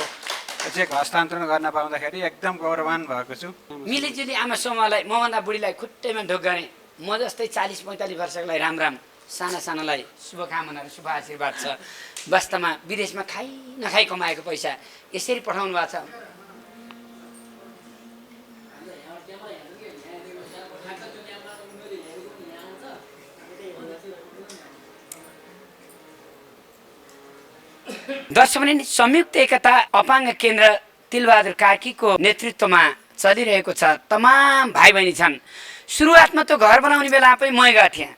चेक हस्तान्तरण गर्न पाउँदाखेरि एकदम गौरवान भएको छु। मिलिजुली आमा समूहलाई, मभन्दा बुढीलाई खुट्टैमा ढोक गरे, म जस्तै 40-45 वर्षकोलाई राम राम, साना सानालाई शुभकामना र शुभ आशीर्वाद छ। वास्तवमा विदेशमा खाइ नखाइ कमाएको पैसा यसरी पठाउनु भएको छ। दर्शक संयुक्त एकता अपाङ्ग केन्द्र तिलबहादुर कार्कीको नेतृत्वमा चलिरहेको छ। तमाम भाइ बहिनी छन्। सुरुवातमा त घर बनाउने बेला पनि मै गएको थिएँ।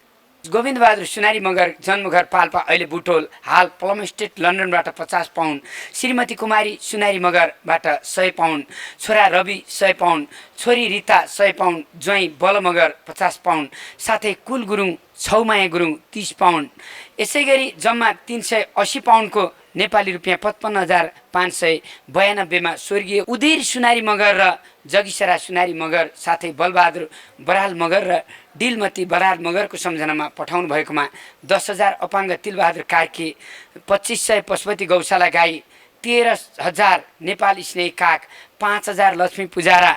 गोविन्दबहादुर सुनारी मगर जन्मघर पाल्पा अहिले बुटोल, हाल प्लम स्टेट लन्डनबाट 50 पाउन्ड, श्रीमती कुमारी सुनारी मगरबाट 100 पाउन्ड, छोरा रवि 100 पाउन्ड, छोरी रिता 100 पाउन्ड, ज्वाइँ बल मगर 50 पाउन्ड, साथै कुल गुरुङ छौमाया गुरुङ 30 पाउन्ड। यसै गरी जम्मा 380 पाउन्डको नेपाली रुपियाँ 55,592 मा स्वर्गीय उदिर सुनारी मगर र जगिसरा सुनारी मगर साथै बलबहादुर बराल मगर र डिलमती बराल मगरको सम्झनामा पठाउनु भएकोमा 10,000 अपाङ्ग तिलबहादुर कार्की, 2500 पशुपति गौशाला गाई, 13,000 नेपाल स्नेही काग, 5,000 लक्ष्मी पुजारा,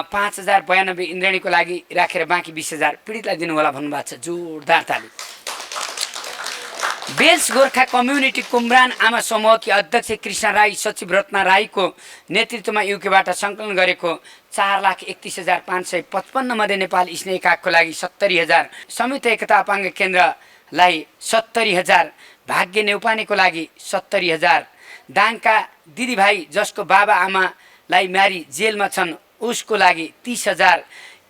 5,092 इन्द्रणीको लागि राखेर बाँकी 20,000 पीडितलाई दिनुहोला भन्नुभएको छ। जोरदार ताली। बेल्स गोर्खा कम्युनिटी कुमरान आमा समूहकी अध्यक्ष कृष्ण राई, सचिव रत्ना राईको नेतृत्वमा युकेबाट सङ्कलन गरेको 4,31,555 मध्ये नेपाल स्नेही कागको लागि 70,000, संयुक्त एकता अपाङ्ग केन्द्रलाई 70,000, भाग्य नेउपानेको लागि 70,000, दाङका दिदीभाइ जसको बाबा आमालाई मारी जेलमा छन् उसको लागि 30,000,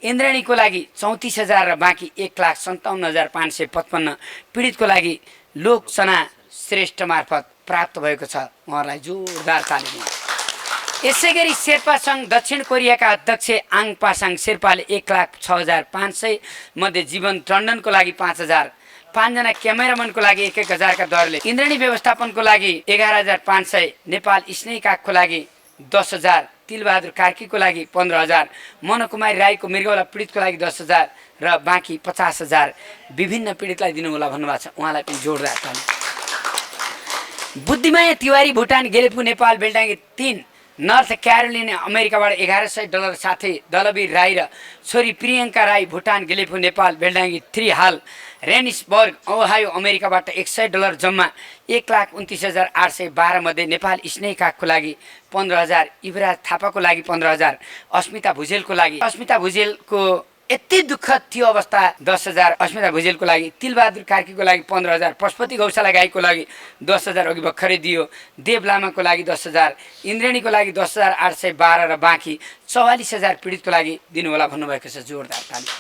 इन्द्रणीको लागि 34,000 र बाँकी 1,57,555 पीडितको लागि लोकसना श्रेष्ठ मार्फत प्राप्त भएको छ। उहाँहरूलाई जोरदार ताली दिउँ। यसै गरी शेर्पा सङ्घ दक्षिण कोरियाका अध्यक्ष आङ पासाङ शेर्पाले 1,06,500 मध्ये जीवन टन्डनको लागि 5,000, 5 जना क्यामेरामनको लागि 1,000 का दरले, इन्द्रणी व्यवस्थापनको लागि 11,500, नेपाल स्नेही कागको लागि 10,000, तिलबहादुर कार्कीको लागि 15,000, मनकुमारी राईको मृगौला पीडितको लागि 10,000 र बाँकी 50,000 विभिन्न पीडितलाई दिनुहोला भन्नुभएको छ। उहाँलाई पनि जोरदार ताली। बुद्धिमाया तिवारी भुटान, गेलेपु नेपाल, बेल्डाङ्गी 3, नर्थ क्यारोलिना अमेरिकाबाट $1,100 साथै दलवीर राई र छोरी प्रियङ्का राई भुटान, गेलेपु नेपाल, बेल्डाङ्गी 3, हाल रेनिसबर्ग ओहायो अमेरिकाबाट $100 जम्मा 1,29,812 मध्ये नेपाल स्नेही कागको लागि 15,000, युवराज थापाको लागि 15,000, अस्मिता भुजेलको लागि, अस्मिता भुजेलको यति दुःखद थियो अवस्था 10,000, अस्मिता भुजेलको लागि, तिलबहादुर कार्कीको लागि 15,000, पशुपति गौशाला गाईको लागि 10,000 अघि भर्खरै दियो, देव लामाको लागि 10,000, इन्द्रणीको लागि 10,812 र बाँकी 44,000 पीडितको लागि दिनुहोला भन्नुभएको छ। जोरदार ताली।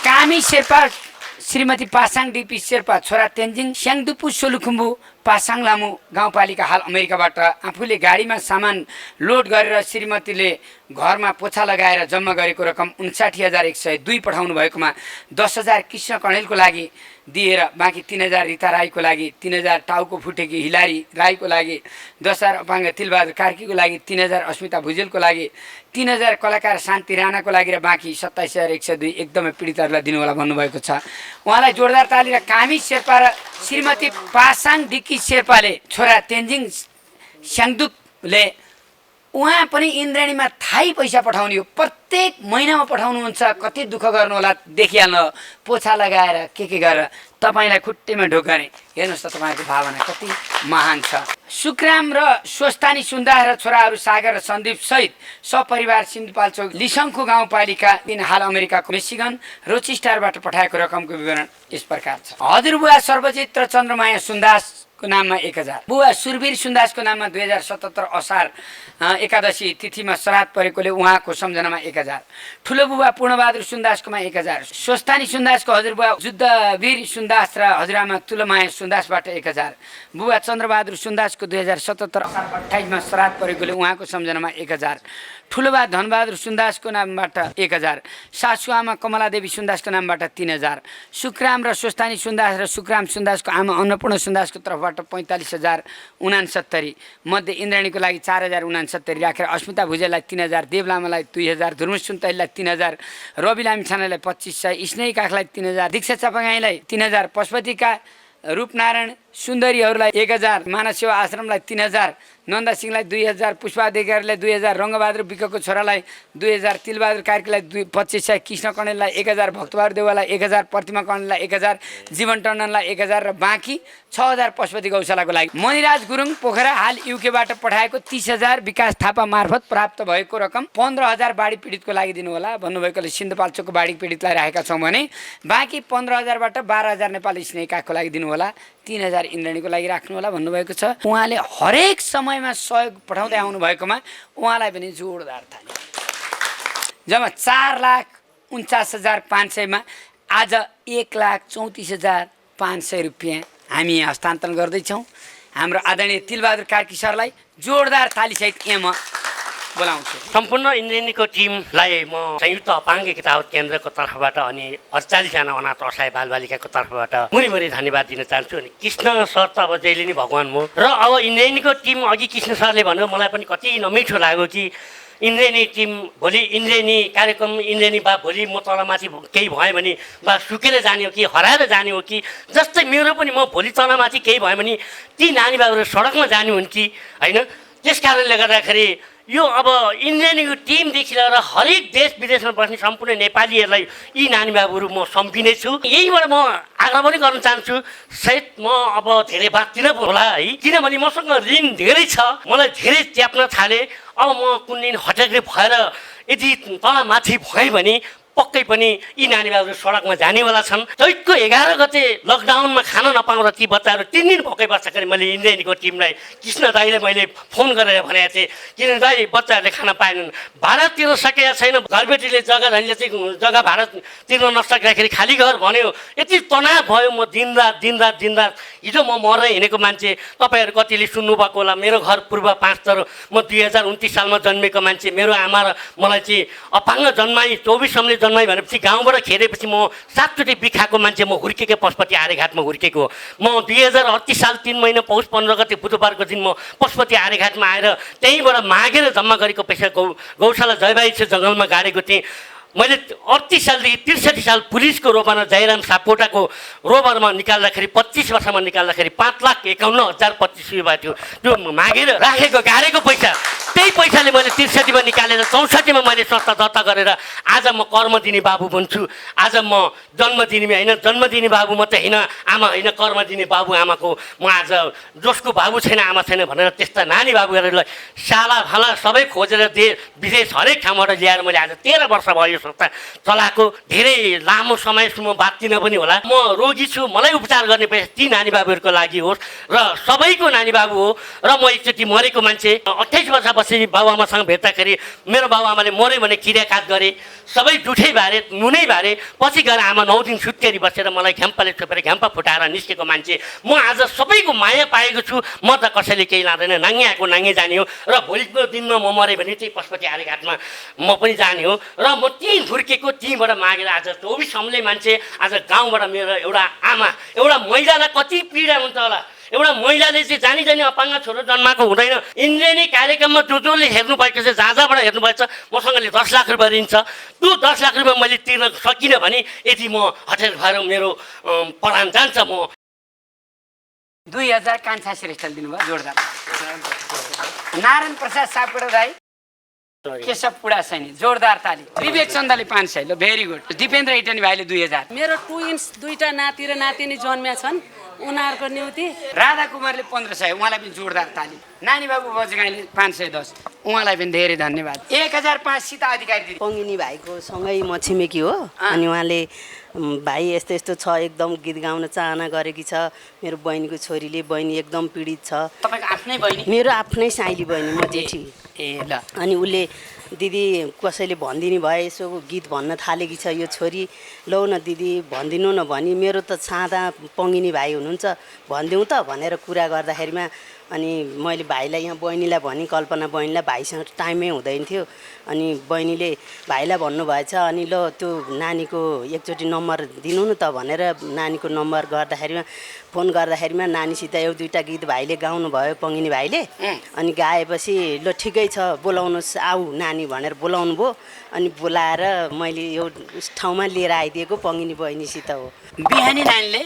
कामी शेर्पा श्रीमती पासाङ डिपी शेर्पा, छोरा तेन्जिङ स्याङदुपु सोलुखुम्बु पासाङ लामु गाउँपालिका, हाल अमेरिकाबाट आफूले गाडीमा सामान लोड गरेर श्रीमतीले घरमा पोछा लगाएर जम्मा गरेको रकम 59,102 पठाउनु भएकोमा 10,000 कृष्ण कणेलको लागि दिएर बाँकी 3,000 रिता राईको लागि, 3,000 टाउको फुटेकी हिलारी राईको लागि, 10,000 अपाङ्ग तिलबहादुर कार्कीको लागि, 3,000 अस्मिता भुजेलको लागि, 3,000 कलाकार शान्ति राणाको लागि र बाँकी 27,102 एकदमै पीडितहरूलाई दिनुहोला भन्नुभएको छ। उहाँलाई जोरदार ताली। र कामी शेर्पा र श्रीमती पासाङ डिक्की शेर्पाले छोरा तेन्जिङ स्याङदुपले उहाँ पनि इन्द्रेणीमा थाहै पैसा पठाउने हो, प्रत्येक महिनामा पठाउनुहुन्छ। कति दुःख गर्नु होला देखिहाल्नु, पोछा लगाएर के गरेर तपाईँलाई खुट्टीमा ढोकाने। हेर्नुहोस् त तपाईँको भावना कति महान छ। सुखराम र स्वस्थानी सुन्दास र छोराहरू सागर र सन्दीप सहित सपरिवार सिन्धुपाल्चोक लिसङ्खु गाउँपालिका 3 हाल अमेरिकाको मिशिगन रोचेस्टरबाट पठाएको रकमको विवरण यस प्रकार छ। हजुरबुवा सर्वजित र चन्द्रमाया सुन्दासको नाममा 1000, बुवा सुरवीर सुन्दासको नाममा 2077 असार एकादशी तिथिमा श्राद्ध परेकोले उहाँको सम्झनामा 1000, ठुलो बुबा पूर्णबहादुर सुन्दासकोमा 1000, स्वस्थानी सुन्दासको हजुरबुवा युद्धवीर सुन्दास र हजुरआमा तुलमाया सुन्दासबाट 1000, बुबा चन्द्रबहादुर सुन्दासको 2077 असार 28मा श्राद्ध परेकोले उहाँको सम्झनामा 1000, ठुलोबा धनबहादुर सुन्दासको नामबाट 1000, सासुआमा कमलादेवी सुन्दासको नामबाट 3000, सुखराम र स्वस्थानी सुन्दास र सुखराम सुन्दासको आमा अन्नपूर्ण सुन्दासको तर्फबाट 45,069 मध्ये इन्द्राणीको लागि 4,069 राखेर अस्मिता भुजेललाई 3000, देव लामालाई 2000, धुर्म सुन्तैललाई 3000, रवि लामिछानेलाई 2500, स्नेही काखलाई 3000, दीक्षा चापागाईलाई 3000, पशुपतिका रूपनारायण सुन्दरीहरूलाई 1000, मानव सेवा आश्रमलाई 3000, नन्दा सिंहलाई 2000, पुष्पा अधिकारीलाई 2000, रङ्गबहादुर विकको छोरालाई 2000, तिलबहादुर कार्कीलाई 2500, कृष्ण कणेललाई 1000, भक्तबहादुर देवालाई 1000, प्रतिमा कणेललाई 1000, जीवन टन्डनलाई 1000 र बाँकी 6000 पशुपति गौशालाको लागि। मणिराज गुरुङ पोखरा हाल युकेबाट पठाएको 30,000 विकास थापा मार्फत प्राप्त भएको रकम 15,000 बाढी पीडितको लागि दिनुहोला भन्नुभएकोले सिन्धुपाल्चोकको बाढी पीडितलाई राखेका छौँ भने बाँकी 15,000बाट 12,000 नेपाली स्नेहिकाको लागि दिनुहोला, 3,000 इन्द्रेणीको लागि राख्नु होला भन्नुभएको छ। उहाँले हरेक समयमा सहयोग पठाउँदै आउनु भएकोमा उहाँलाई पनि जोरदार थाले। जम्मा 4,49,500 मा आज 1,34,500 रुपियाँ हामी यहाँ हस्तान्तरण गर्दैछौँ। हाम्रो आदरणीय तिलबहादुर कार्की सरलाई जोरदार तालीसहित यहाँ म बोलाउँछु। सम्पूर्ण इन्द्रेणीको टिमलाई म संयुक्त अपाङ्ग किताब केन्द्रको तर्फबाट अनि 48जना अनाथ असहाय बालबालिकाको तर्फबाट मुरी धन्यवाद दिन चाहन्छु। अनि कृष्ण सर त अब जहिले नै भगवान् हो र अब इन्द्रेणीको टिम अघि कृष्ण सरले भन्यो, मलाई पनि कति नमिठो लाग्यो कि इन्द्रेणी टिम भोलि इन्द्रेणी कार्यक्रम इन्द्रेणी बा भोलि म तलमाथि केही भयो भने बा सुकेर जाने हो कि हराएर जाने हो कि जस्तै मेरो पनि म भोलि तलमाथि केही भयो भने ती नानी बाबुहरू सडकमा जाने हुन् कि होइन। त्यस कारणले गर्दाखेरि यो अब इन्द्रेणीको टिमदेखि लिएर हरेक देश विदेशमा बस्ने सम्पूर्ण नेपालीहरूलाई यी नानी बाबुहरू म सम्पिने छु। यहीबाट म आग्रह पनि गर्न चाहन्छु, सायद म अब धेरै बाँच्दिन होला है, किनभने मसँग ऋण धेरै छ, मलाई धेरै च्याप्न थाले। अब म कुन दिन हटेक्रे भएर यदि तलमाथि भयो भने पक्कै पनि यी नानी बाबुहरू सडकमा जानेवाला छन्। चैतको 11 गते लकडाउनमा खान नपाउँदा ती बच्चाहरू 3 दिन भोकै बस्दाखेरि मैले इन्द्रेणीको टिमलाई कृष्ण दाईलाई मैले फोन गरेर भनेको थिएँ, किन दाई बच्चाहरूले खान पाएनन्, भाडा तिर्न सकेका छैन, घरबेटीले जग्गा धनीले चाहिँ जग्गा भाडा तिर्न नसक्दाखेरि खाली घर भन्यो। यति तनाव भयो, म दिनरात हिजो म मरेर हिँडेको मान्छे, तपाईँहरू कतिले सुन्नुभएको होला। मेरो घर पूर्व 5 तर म 2029 सालमा जन्मेको मान्छे, मेरो आमा र मलाई चाहिँ अपाङ्ग जन्माई 24 सम्मले जन्माई भनेपछि गाउँबाट खेरेपछि म 7 चोटि बिखाएको मान्छे, म हुर्केको पशुपति आर्यघाटमा हुर्केको। म 2038 साल 3 महिना पौष 15 गते बुधबारको दिन म पशुपति आर्यघाटमा आएर त्यहीँबाट मागेर जम्मा गरेको पैसा गौशाला जयबाई छ जङ्गलमा गाडेको थिएँ। मैले 38 सालदेखि 63 साल पुलिसको रोबरमा जयराम सापोटाको रोबरमा निकाल्दाखेरि 25 वर्षमा निकाल्दाखेरि 5,51,025 रुपियाँ थियो। त्यो मागेर राखेको गाडेको पैसा, त्यही पैसाले मैले 63मा निकालेर 64मा मैले संस्था दर्ता गरेर आज म कर्म दिने बाबु बन्छु। आज म जन्म दिने होइन, जन्म दिने बाबु मात्रै होइन, आमा होइन, कर्म दिने बाबु आमाको म आज जसको बाबु छैन आमा छैन भनेर त्यस्ता नानी बाबुहरूलाई साला भाला सबै खोजेर विदेश हरेक ठाउँबाट ल्याएर मैले आज 13 वर्ष भयो संस्था चलाएको। धेरै लामो समयसम्म बाँच्दिनँ पनि होला। म रोगी छु, मलाई उपचार गर्ने पैसा ती नानी बाबुहरूको लागि होस् र सबैको नानी बाबु हो। र म एकचोटि मरेको मान्छे 28 वर्षपछि बाबुआमासँग भेट्दाखेरि मेरो बाबुआमाले मऱ्यो भने किराकाट गरे, सबै जुठै बारे नुनै बारे, पछि गएर आमा 9 दिन सुत्केरी बसेर मलाई घ्याम्पाले छोपेर घ्याम्पा फुटाएर निस्केको मान्छे। म आज सबैको माया पाएको छु। म त कसैले केही लाँदैन, नाङ्गे आएको नाङ्गे जाने हो र भोलिको दिनमा म मरेँ भने त्यही पशुपति आर्यघाटमा म पनि जाने हो। र म ती हुर्केको टीबाट मागेर आज 24 सम्ले मान्छे, आज गाउँबाट मेरो एउटा आमा, एउटा महिलालाई कति पीडा हुन्छ होला। एउटा महिलाले चाहिँ जानी अपाङ्ग छोरो जन्माएको हुँदैन। इन्द्रेणी कार्यक्रममा जसले हेर्नु भएको छ, जहाँ जहाँबाट हेर्नु भएको छ, मसँगले 10 लाख रुपियाँ दिन्छ। त्यो 10 लाख रुपियाँ मैले तिर्न सकिनँ भने यदि म हटेर भएर मेरो प्राण जान्छ। म 2000 कान्छा श्रेष्ठले दिनुभयो जोरदार। नारायण प्रसाद सापकोटा दाई केशव पुडा सैनी जोरदार ताली। विवेक चन्दले 500, ल भेरी गुड। दिपेन्द्र इटानी भाइले 2000। मेरो ट्विन्स दुईटा नाति र नातिनी जन्मिया छन्, उनीहरूको निम्ति। राधा कुमारले 1500, उहाँलाई पनि जोरदार ताली। नानी बाबु बजगाईले 510, उहाँलाई पनि धेरै धन्यवाद। 1005 सीता अधिकारी दिदी। पङ्गिनी भाइको सँगै म छिमेकी हो, अनि उहाँले भाइ यस्तो यस्तो छ, एकदम गीत गाउन चाहना गरेकी छ। मेरो बहिनीको छोरीले, बहिनी एकदम पीडित छ। तपाईँको आफ्नै बहिनी? मेरो आफ्नै साइली बहिनी, म जेठी। ए ल। अनि उसले दिदी कसैले भनिदिने भए यसो गीत भन्न थालेकी छ यो छोरी, लौ न दिदी भनिदिनु न भनी। मेरो त छाँदा पङ्गिनी भाइ हुनुहुन्छ, भनिदिउँ त भनेर कुरा गर्दाखेरिमा अनि मैले भाइलाई, यहाँ बहिनीलाई भनी, कल्पना बहिनीलाई, भाइसँग टाइमै हुँदैन थियो। अनि बहिनीले भाइलाई भन्नुभएछ, अनि ल त्यो नानीको एकचोटि नम्बर दिनु न त भनेर नानीको नम्बर गर्दाखेरिमा, फोन गर्दाखेरिमा नानीसित एउटा दुईवटा गीत भाइले गाउनु भयो, पङ्गिनी भाइले। अनि गाएपछि ल ठिकै छ बोलाउनुहोस्, आऊ नानी भनेर बोलाउनु भयो। अनि बोलाएर मैले यो ठाउँमा लिएर आइदिएको पङ्गिनी बहिनीसित हो। बिहानी नानीले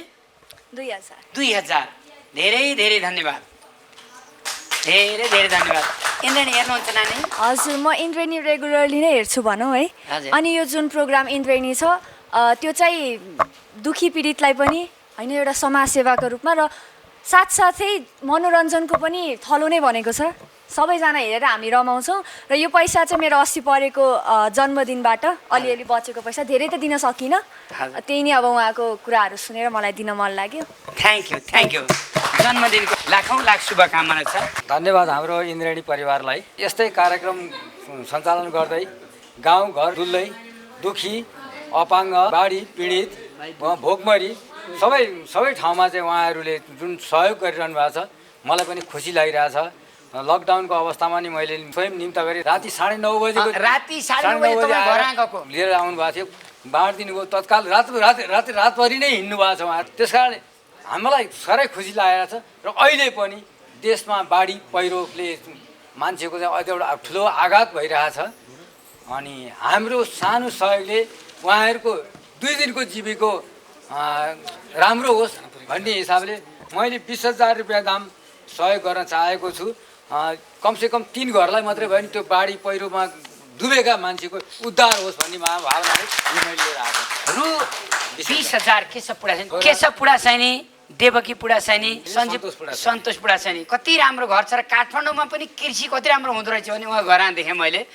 2000। 2000, धेरै धेरै धन्यवाद, धेरै धेरै धन्यवाद। इन्द्रेणी हेर्नुहुन्छ नानी? हजुर, म इन्द्रेणी रेगुलरली नै हेर्छु भनौँ है। हजुर। अनि यो जुन प्रोग्राम इन्द्रेणी छ त्यो चाहिँ दुखी पीडितलाई पनि होइन एउटा समाजसेवाको रूपमा र साथसाथै मनोरञ्जनको पनि थलो नै बनेको छ। सबैजना हेरेर हामी रमाउँछौँ र यो पैसा चाहिँ मेरो 80 परेको जन्मदिनबाट अलिअलि बचेको पैसा, धेरै त दिन सकिनँ। त्यही नै अब उहाँको कुराहरू सुनेर मलाई दिन मन लाग्यो। Thank you. जन्मदिनको लाखौँ लाख शुभकामना छ। धन्यवाद हाम्रो इन्द्रेणी परिवारलाई। यस्तै कार्यक्रम सञ्चालन गर्दै गाउँ घर डुल्दै दुखी, अपाङ्ग, बाढी पीडित, भोकमरी सबै ठाउँमा चाहिँ उहाँहरूले जुन सहयोग गरिरहनु भएको छ, मलाई पनि खुसी लागिरहेछ। लकडाउनको अवस्थामा नि मैले स्वयं निम्ता गरेँ। राति 9:30 बजेको राति 9:30 बजे तपाईँ घर आएको लिएर आउनु भएको थियो, बाँडिदिनु भयो तत्काल। रातभरि नै हिँड्नु भएको छ उहाँ। त्यस कारण हामीलाई साह्रै खुसी लागेको छ। र अहिले पनि देशमा बाढी पहिरोले मान्छेको चाहिँ एउटा ठुलो आघात भइरहेछ। अनि हाम्रो सानो सहयोगले उहाँहरूको 2 दिनको जीविको राम्रो होस् भन्ने हिसाबले मैले 20,000 रुपियाँ दाम सहयोग गर्न चाहेको छु। कमसेकम 3 घरलाई मात्रै भयो नि त्यो बाढी पहिरोमा डुबेका मान्छेको उद्धार होस् भन्ने भावनाले मैले लिएर आएको। रु 20,000 केशव पुडा सैनी, देवकी पुडा सैनी, सन्तोष पुडा सैनी। कति राम्रो घर छ र काठमाडौँमा पनि कृषि कति राम्रो हुँदो रहेछ भने उहाँ घर देखेँ मैले।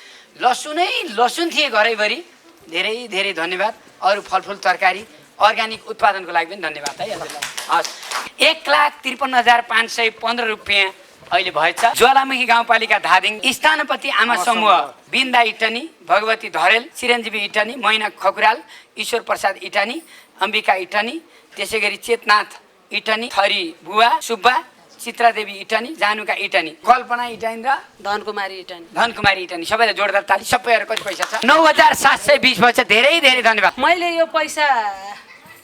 लसुन थिए घरैभरि। धेरै धेरै धन्यवाद। अरू फलफुल तरकारी अर्ग्यानिक उत्पादनको लागि पनि धन्यवाद है हजुरलाई। हस्, 1,53,515 रुपियाँ अहिले भएछ। ज्वालामुखी गाउँपालिका धादिङ स्थानपति आमा समूह बिन्दा इटानी, भगवती धरेल, चिरञ्जीवी इटानी, मैना खकुराल, ईश्वर प्रसाद इटानी, अम्बिका इटानी, त्यसै गरी चेतनाथ इटानी, थरी बुवा सुब्बा, चित्रादेवी इटानी, जानुका इटानी, कल्पना इटानी र धनकुमारी इटानी। सबैलाई जोरदार ताली। सबैहरू कति पैसा छ? 9,720 भएछ। धेरै धेरै धन्यवाद। मैले यो पैसा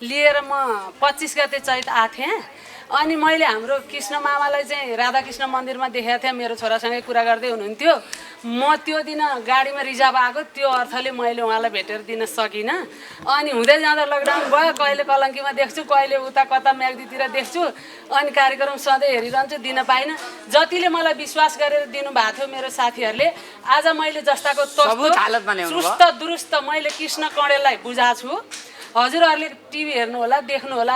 लिएर म 25 गते चैत आएको थिएँ। अनि मैले हाम्रो कृष्ण मामालाई चाहिँ राधाकृष्ण मन्दिरमा देखेको थिएँ, मेरो छोरासँगै कुरा गर्दै हुनुहुन्थ्यो। म त्यो दिन गाडीमा रिजर्भ आएको, त्यो अर्थले मैले उहाँलाई भेटेर दिन सकिनँ। अनि हुँदै जाँदा लकडाउन भयो, कहिले कलङ्कीमा देख्छु, कहिले उता कता म्याग्दीतिर देख्छु। अनि कार्यक्रम सधैँ हेरिरहन्छु, दिन पाइनँ। जतिले मलाई विश्वास गरेर दिनुभएको थियो मेरो साथीहरूले, आज मैले जस्ताको चुस्त दुरुस्त मैले कृष्ण कँडेललाई बुझाएको छु। हजुरहरूले टिभी हेर्नुहोला, देख्नुहोला।